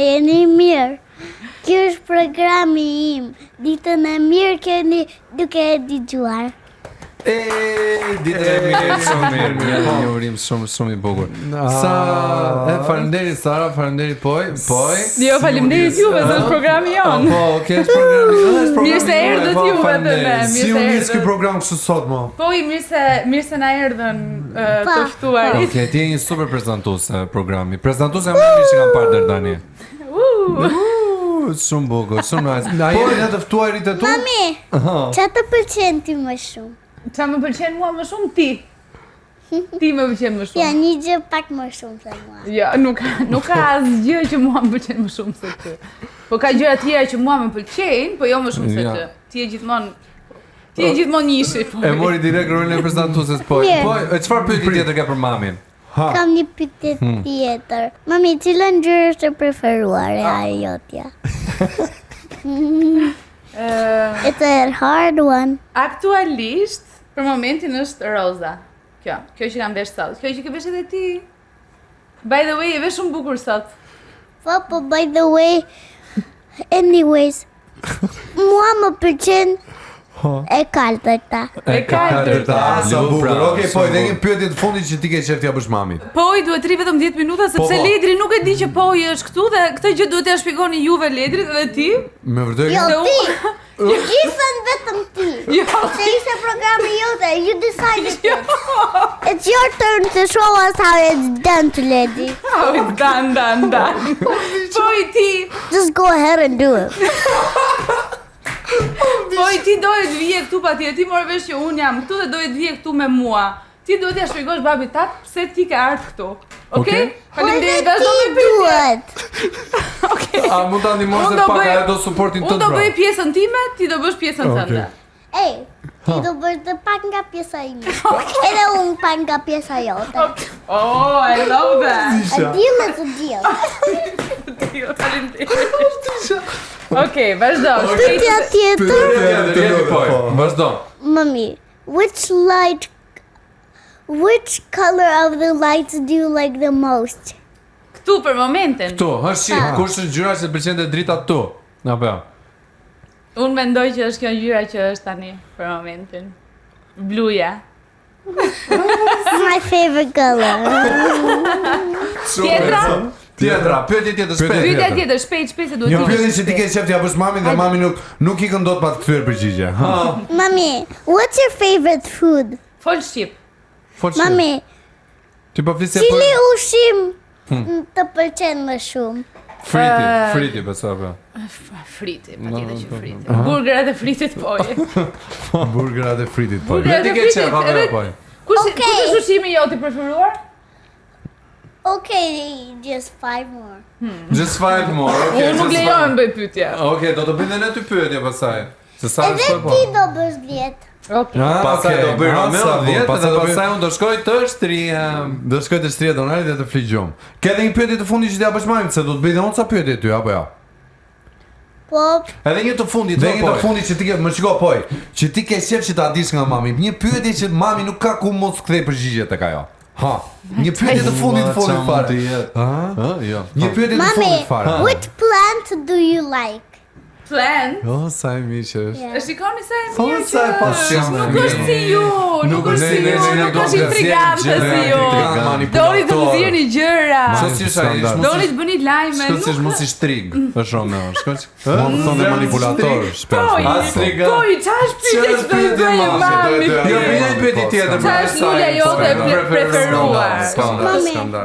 jeni mirë. Kjo është programi im. Ditën e mirë keni duke e dëgjuar. Ditë e mirë, shumë mirë, një urim shumë i bukur. Faleminderit Sara, faleminderit Poj. Jo, faleminderit juve, është programi jon. Po, okay, është programi. Mirë se erdhët juve të ne. Si u nis ky program kështu sot mo? Po, mirë se na erdhën të ftuarit. Okej, ti je një super prezantuese programi. Prezantuese më mirë që kam parë deri tani. Shumë bukur, shumë nice. Na jeni të ftuarit e tu? Mami, çfarë të pëlqen ti më shumë? Qa më pëlqen mua më shumë ti? Ti më pëlqen më shumë. Ja, një gjë pak më shumë se mua. Ja, nuk ka asgjë që mua më pëlqen më shumë se ty. Po ka gjëra tjera që mua më pëlqejnë, po jo më shumë se ty. Ti je gjithmonë njëshi. E mori direkt rolin e prezantueses Po, çfarë pyetje tjetër ka për mamin? Kam një pyetje tjetër. Mami, cila ngjyrë është e preferuar e jotja? It's a hard one. Aktualisht, për momentin është roza. Kjo që kam vesh sot. Kjo që ke vesh edhe ti. By the way, e vesh shumë bukur sot. Po, by the way, anyways, mua më pëlqen e kaltërta. Sa bukur. Okej, po, dhe një pyetje të fundit që ti ke qef t'ja bësh mamit. Poj duhet ri vetëm 10 minuta sepse Ledri nuk e di që Poj është këtu dhe këtë gjë duhet t'ja shpjegoni juve Ledrit dhe ti. Me vërtet? Jo, ti. Gjithën vetëm ti. Se ishte programi jote, you decided it. It's your turn to show us how it's done to Lady. How it's done. Poj ti. Just go ahead and do it. Poj ti dohet vije këtu patjetër, ti morë vesh që unë jam këtu dhe dohet vije këtu me mua. Ti duhet t'ja shpjegosh babit tat pse ti ke ardhur këtu. Okej? Faleminderit, vazhdo me pyetje. Okej. A mund ta ndihmosh edhe pak ajo do suportin tënd? Unë do bëj pjesën time, ti do bësh pjesën tënde. Ej, ti do bësh dhe pak nga pjesa ime. Edhe unë pak nga pjesa jote. Oh, I love that. A deal is a deal. Faleminderit. Okej, vazhdo. Pyetja tjetër. Vazhdo. Mami, which color of the lights do you like the most? Këtu për momentin. Këtu, kush është ngjyra që të pëlqen drita këtu? Apo jo? Unë mendoj që është kjo ngjyra që është tani për momentin. Bluja. My favorite color. Pyetje tjetër shpejt. Pyetja tjetër shpejt se duhet. Një pyetje që ti ke qef t'ja bësh mamin dhe mami nuk i këndot pa të kthyer përgjigje. Mami, what's your favorite food? Fol shqip. Mami, ti po flisje cili ushqim të pëlqen më shumë? Friti besoj apo? Friti, patjetër që friti. Burgerat e fritit Poj. Burgerat e fritit Poj. Ti ke qef apo jo Poj? Kush është ushqimi jot i preferuar? Okay, just 5 more. Just 5 more. Okay. Unë nuk lejohem bëj pyetje. Okay, do të bëjmë edhe ty pyetje pastaj. Se sa edhe ti do bësh 10. Okay. Pastaj do bëj Romeo 10 dhe pastaj unë do shkoj të shtëria. Do shkoj të shtëria Donalit dhe të flik gjum. Ke edhe një pyetje të fundit që t'ja bësh mamit, se do të bëj edhe unë ca pyetje ty apo jo? Po. Edhe një të fundit, që ti ke, më shiko Poj, që ti ke qef që ta dish nga mami. Një pyetje që mami nuk ka ku mos kthej përgjigje tek ajo. Një pyetje të fundit fare. Jo. Një pyetje të fundit fare. Which plant do you like? Plant? Sa e mirë që është. Shikoni sa e Po mirë sa e pasion. Nuk është si ju, nuk është si ju, nuk është intrigante si ju. Doni të nxjerrni gjëra. Doni të bëni lajme. Shkoç mos i shtrig, është Romeo. Shkoç. Mund të thonë manipulator, shpesh. Po, çfarë pyetje do të bëj mami? Jo, bëni pyetje tjetër. Çfarë luleja jote e preferuar?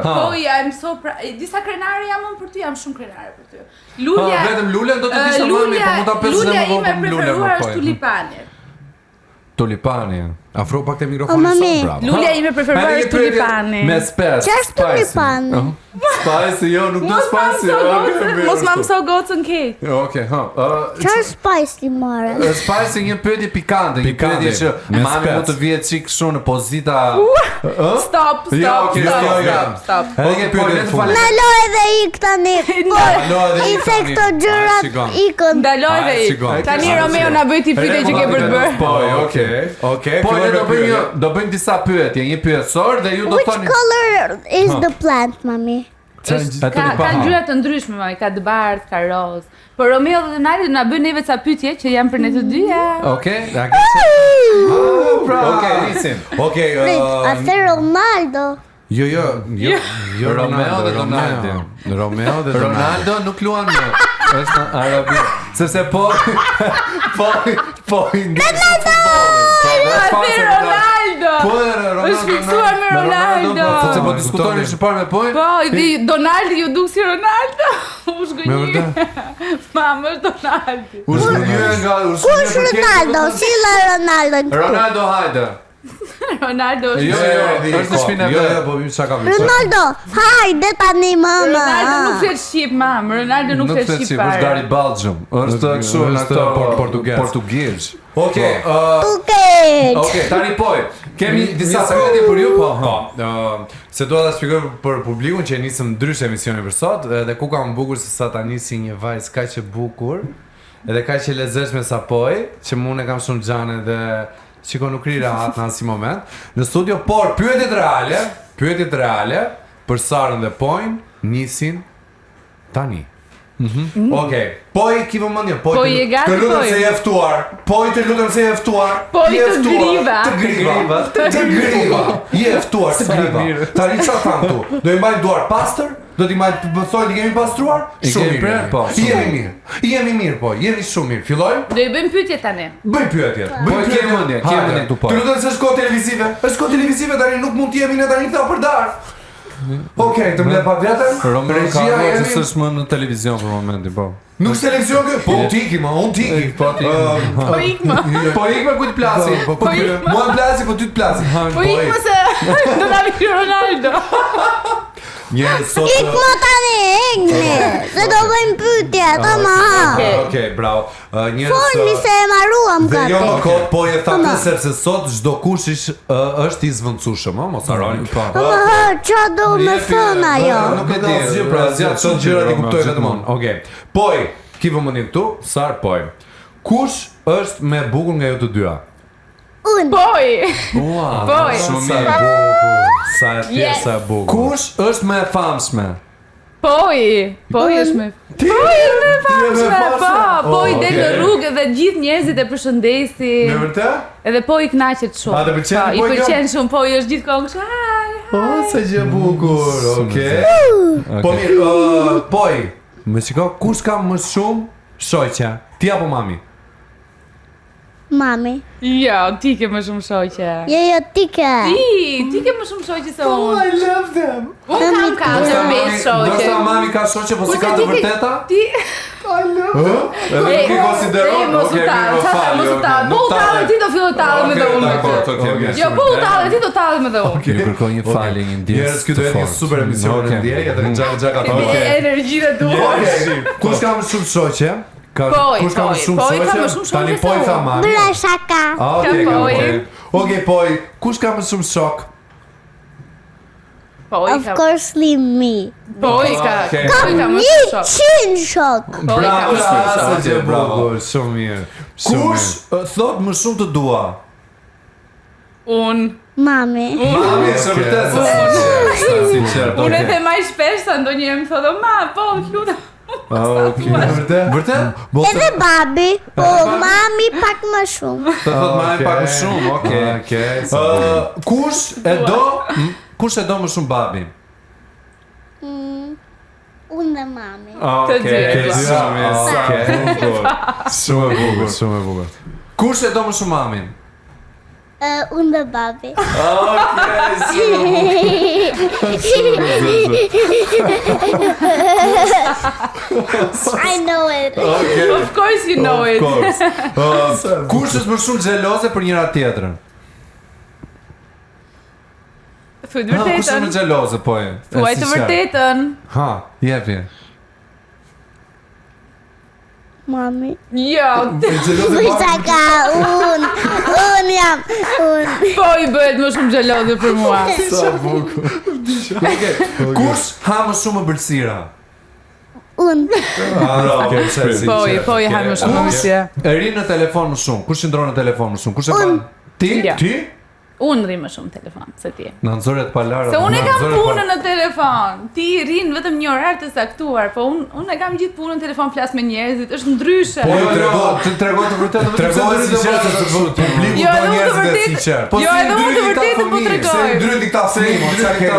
Po, jam so disa krenare jam unë për ty, jam shumë krenare për ty. Lulja, vetëm lulja do të disha mami, po mund ta pesë lulja ime e preferuar është tulipani. Tulipani. Afro pak te mikrofoni sot, bravo. Lulja ime e preferuar është tulipani. Me spes. Ç'është tulipani? Spicy, jo, nuk do spicy. Mos ma mëso gocën keq. Okej, Ç'është spicy more? Spicy një pyetje pikante, një pyetje që mami mund të vihet çik kështu në pozita. Stop. Edhe një pyetje të fundit. Ndalo edhe ik tani. I the këto gjërat ikën. Ndalo edhe ik. Tani Romeo na bëj ti pyetje që ke për të bërë. Po, okej. Po do bëjmë disa pyetje, një pyetësor dhe ju do thoni. Which color is the plant, mami? Ka ngjyra të ndryshme, mami, ka të bardhë, ka roz. Por Romeo dhe Donaldi na bën neve ca pyetje që janë për ne të dyja. Okej, Okej, nisim. Okej, A the Ronaldo? Jo Romeo dhe Donaldi. Romeo dhe Ronaldo nuk luan më. Është në Arabi. Sepse po Ronaldo! Është fiksuar me Ronaldo. Sepse po diskutojnë që parë me pojnë. Po, i Donaldi ju duk si Ronaldo. U shgënjy. Mamë, është Donaldi. Kush Ronaldo? Silla Ronaldo. Ronaldo hajde. Ronaldo është. Jo, është në shpinë Jo, po mi çka më. Ronaldo, hajde tani mama. Ronaldo nuk flet shqip, mamë. Ronaldo nuk flet shqip është fare. Garibaldi. Është kështu në ato portugez. Okej, Okej. Tani poj. Kemi disa pyetje për ju, po. Se dua ta shpjegoj për publikun që nisëm ndryshe emisioni për sot, edhe ku kam bukur se sa tani si një vajzë kaq e bukur, edhe kaq e lezetshme sa poj, që unë e kam shumë xhane dhe shiko nuk ri rahat në asnjë moment në studio, por pyetjet reale për Sarën dhe Pojn nisin tani. Okej, Poj ki vëmendje, Poj. Poj e gati, Të lutem Poj. se je ftuar. Poj të lutem se je ftuar. Poj Je të ftuar. griva. Të griva. Je ftuar të griva. Tani çfarë tham tu? Do i mbaj duar pastër? Do t'i mbaj thonë i kemi pastruar? I kemi prerë, po. Jemi mirë. Jemi mirë, po. Jemi shumë mirë. Filloj? Do i bëjmë pyetje tani. Bëj pyetjet. Po, kemi mendje këtu po. Të lutem se është kohë televizive. Është kohë televizive tani, nuk mund të jemi ne tani këta për dar. Okej, të mbledh pa vjetën. Romeo ka Regjia që jemi. s'është më në televizion për momentin, po. Nuk televizion kë? Po tiki, ma, unë tiki. Po ti. Po ikma. Po ikme ku të plasi. Po ikma. Mua plasi, po ty të plasi. Po ikma se do na vi Ronaldo. Njerëz sot. Ikmo tani, ikni. Se do bëjmë pyetje, tamam. Okej, bravo. Njerëz Folni se e marruam Dhe jo më gati. kot, po e thamë Tamam. sepse sot çdo kush është i zvendësueshëm, mos harroni. Qa do me thënë ajo? Nuk e di asgjë, pra zgjat çon gjërat i kuptoj vetëm unë. Okej. Poj, ki vëmendje këtu, Sar Poj. Kush është më bukur nga ju të dyja? Unë. Poj. Poj. Shumë Sa e mirë. bukur. Sa e thjeshtë, Yes. sa e bukur. Kush është më e famshme? Poj është me. Poj është me famshme. Poj del në rrugë dhe gjithë njerëzit e përshëndesin. Me vërtet? Edhe Poj i kënaqet shumë. A, të pëlqen Po, i Poj kjo? pëlqen shumë, Poj është gjithkohë kështu. Oh, sa gjë e bukur. Okej. Po mirë, Poj, më shiko, kush ka më shumë shoqja? Ti apo mami? Mami. Jo, ti ke më shumë shoqe. Jo, ti ke. Ti ke më shumë shoqe se unë. love them. Unë kam katër pesë shoqe. Ndoshta mami ka shoqe, po si ka të vërteta? Ti Edhe nuk i konsideron? mos u talë, çfarë mos u talë. Po u talë ti do filloj të talë me dhe unë. Jo, po u talë ti do talë me dhe unë. Ju kërkoj një falje, një ndjesë. Njerëz, ky do jetë një super emision në ndjej, edhe xhaka Energjinë duhet. Kush ka më shumë shoqe? Poj, Kush ka më shumë Poj ka shoqe? më shumë Tani shoqe Poj se tha unë. mami. Bëra shaka. Okej, Ka Poj. Okej, Poj, kush ka më shumë shok? Poj Of ka. course me. Poj ka. Okej. Poj ka më shumë shok. 100 shok. Poj ka Bravo, më shumë sa shok. gjë bukur, shumë mirë. Kush thot më shumë të dua? Unë. Mami. Mami, është vërtet se sinqert. Unë e the më shpesh sa ndonjëherë më thotë, "Ma, po, lutem." Okej, vërtet? Vërtet? Edhe babi, po mami pak më shumë. Të thot më pak më shumë, okay. Okej. Kush e do më shumë babin? Unë dhe mami. Të dy. Shumë e bukur, shumë e bukur. Kush e do më shumë mamin? Unë dhe babi. I know it. Of course you know it. Kush është më shumë xheloze për njëra tjetrën? Thuaj të Kush është vërtetën. më xheloze po e? Thuaj të vërtetën. Ha, jepi. Mami. Jo, Shaka, unë jam. Unë. po i bëhet më shumë xheloze për mua. Sa bukur. Kush ha më shumë ëmbëlsira? Unë. Po i ha më shumë Kush mësia. e ri në telefon më shumë? Kush qëndron në telefon më shumë? Kush e bën? Ti? Ja. Ti? Unë rri më shumë telefon se ti. Në nëzoret palara. Se unë e kam punën në telefon. Ti rrin vetëm një orar të saktuar, po unë e kam gjithë punën në telefon, flas me njerëzit, është ndryshe. Po të tregon të vërtetë, tregoj sinqert të publiku do njerëzit e sinqert. Jo, edhe unë të vërtetën po tregoj. Se ndryhet këta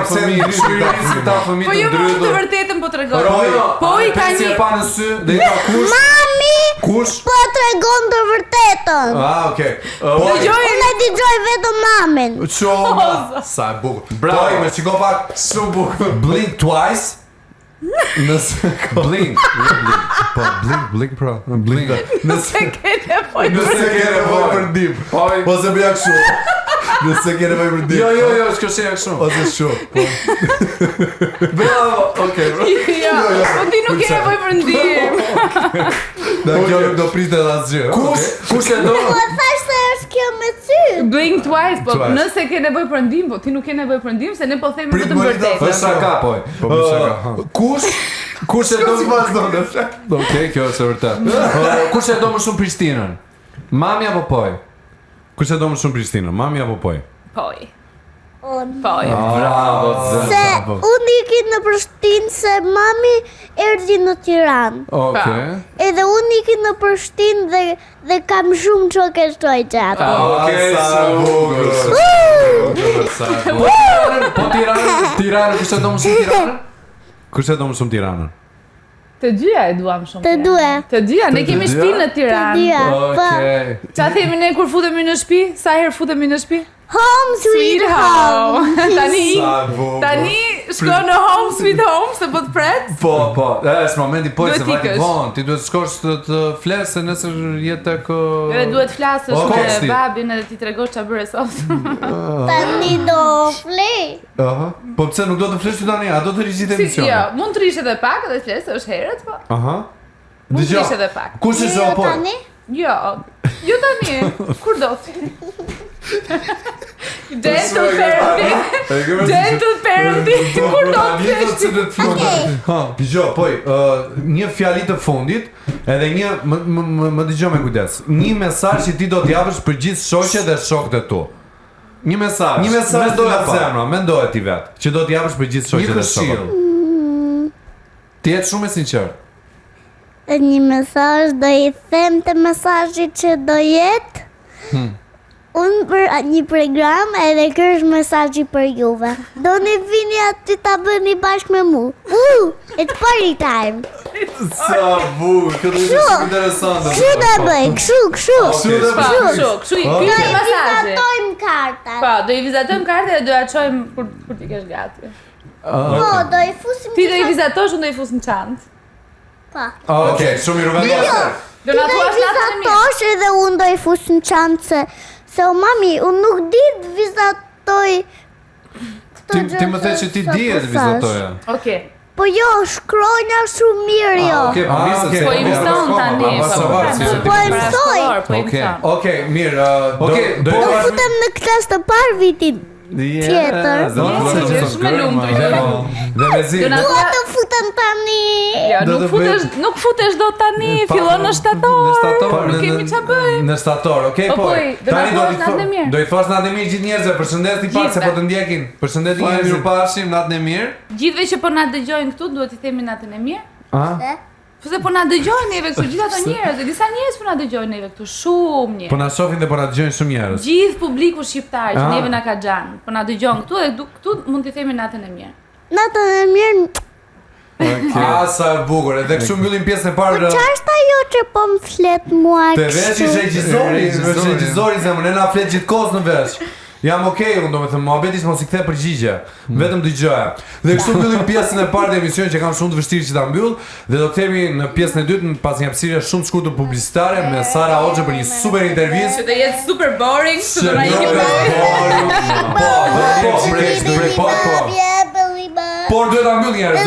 fëmijë, këta fëmijë. Po jo, unë të vërtetën po tregoj. Po i ka një pa në sy, dhe i ka kush? Mami! Kush? Po tregon të vërtetën. Ah, okay. Unë e dëgjoj vetëm mamin. Çoma, sa e bukur. Bravo, më shiko pak shumë bukur. Blink twice. Nëse blink. Po blink pra. Blink. Nëse ke nevojë për ndim. Ose bëj kështu. Nëse ke nevojë për ndim. Jo, s'ka se kështu. Ose kështu. Bravo, okay. Jo, po ti nuk ke nevojë për ndim. Da kjo nuk do pritet asgjë. Kush e do? Po thash se është kjo me sy. Blink twice, po nëse ke nevojë për ndim, po ti nuk ke nevojë për ndim se ne po themi vetëm vërtetën. Po shaka po. Po shaka. Kush e do të vazhdon? Okej, kjo është vërtet. Kush e do më shumë Prishtinën? Mami apo poj? Kush e do më shumë Prishtinën? Mami apo poj? Poj. Unë. Poj. Bravo. Se unë ikin në Prishtinë se mami erdhi në Tiranë. Okej. Edhe unë ikin në Prishtinë dhe kam shumë çoke shtoj gjatë. Okej, sa bukur. Po Tiranë, kush e do më shumë Tiranën? Kush e do më shumë Tiranën? Të dyja e duam shumë. Të dyja. Të dyja, ne kemi shtëpi në Tiranë. Të dyja. Okej. Qa themi ne kur futemi në shtëpi? Sa herë futemi në shtëpi? Home sweet home. Tani shko në home sweet home se po të pret. Po, është momenti po se vajti ikësh. vonë, ti duhet shkosh të flesh se nëse jetë tek Edhe duhet flasësh Okej, me babin edhe ti tregosh ç'a bëre sot. Tani do flej. Aha. Po pse nuk do të flesh ti tani? A do të rigjit emisionin? Jo, mund të rish edhe pak edhe të flesh, është herët, po. Aha. Mund të Dgjoj. rish edhe pak. Kush e zgjon po? Tani? Jo tani, kur do ti? Gentle parenting, kur do të flesh? Ha, dgjoj, po, një fjali të fundit, edhe një më dëgjoj me kujdes. Një mesazh që ti do t'i japësh për gjithë shoqet dhe shokët e tu. Një mesazh nga zemra, mendoje ti vet, që do t'i japësh për gjithë shoqet dhe shokët. Ti jetë shumë e sinqert. Një mesazh do i them të mesazhit që do jetë. Unë për një program edhe ky është mesazhi për juve. Doni vini aty ta bëni bashkë me mu. It's party time. Sa bukur, këtë është interesante. Kështu do bëj, kështu. Kështu, ky është mesazhi. Vizatojmë kartat. Po, do i vizatojmë kartën dhe do ja çojmë kur ti kesh gati. Po, do i fusim. Ti do i vizatosh, unë do i fus në çantë. Po. Okej, shumë mirë vendosur. Do na thuash natën e mirë. Vizatosh edhe unë do i fus në çantë se o mami, unë nuk di të vizatoj. Ti më the që ti di të vizatoja. Okej. Po jo, shkronja shumë mirë jo. Po i mëson tani. Po mësoj. Okej, mirë. Do futem në klasë të parë vitin tjetër. Dhe me zi. Dua të futem tani. Jo, nuk futesh do tani, fillon në shtator. Nuk kemi ç'a bëjmë. Në shtator, okej, po. Tani do i thosh natën e mirë gjithë njerëzve, përshëndet i pak se po të ndjekin. Përshëndet njerëzit. Ju pafshim natën e mirë. Gjithëve që po na dëgjojnë këtu, duhet i themi natën e mirë. A? Pse po na dëgjojnë neve këtu gjithë ato njerëz, disa njerëz po na dëgjojnë neve këtu, shumë njerëz. Po na shohin dhe po na dëgjojnë shumë njerëz. Gjithë publiku shqiptar që neve na ka xhan, po na dëgjon këtu dhe këtu mund t'i themi natën e mirë. Natën e mirë. Okej. Sa e bukur. Edhe kështu mbyllim pjesën e parë. Çfarë është ajo që po më flet mua Te veç i regjizori zemrën, ne na flet gjithkohës në veç. Jam okej, unë do me thëmë, muhabetis mos i kthe përgjigje, vetëm dëgjoja. Dhe kështu mbyllim pjesën e parë të emisionit që kam shumë të vështirë që ta mbyll, dhe do kthehemi në pjesën e dytë pas një hapësirë shumë të shkurtër publicitare me Sara Hoxha për një super intervistë. Që të jetë super boring, që do na ikim. Por duhet ta mbyll njerëz,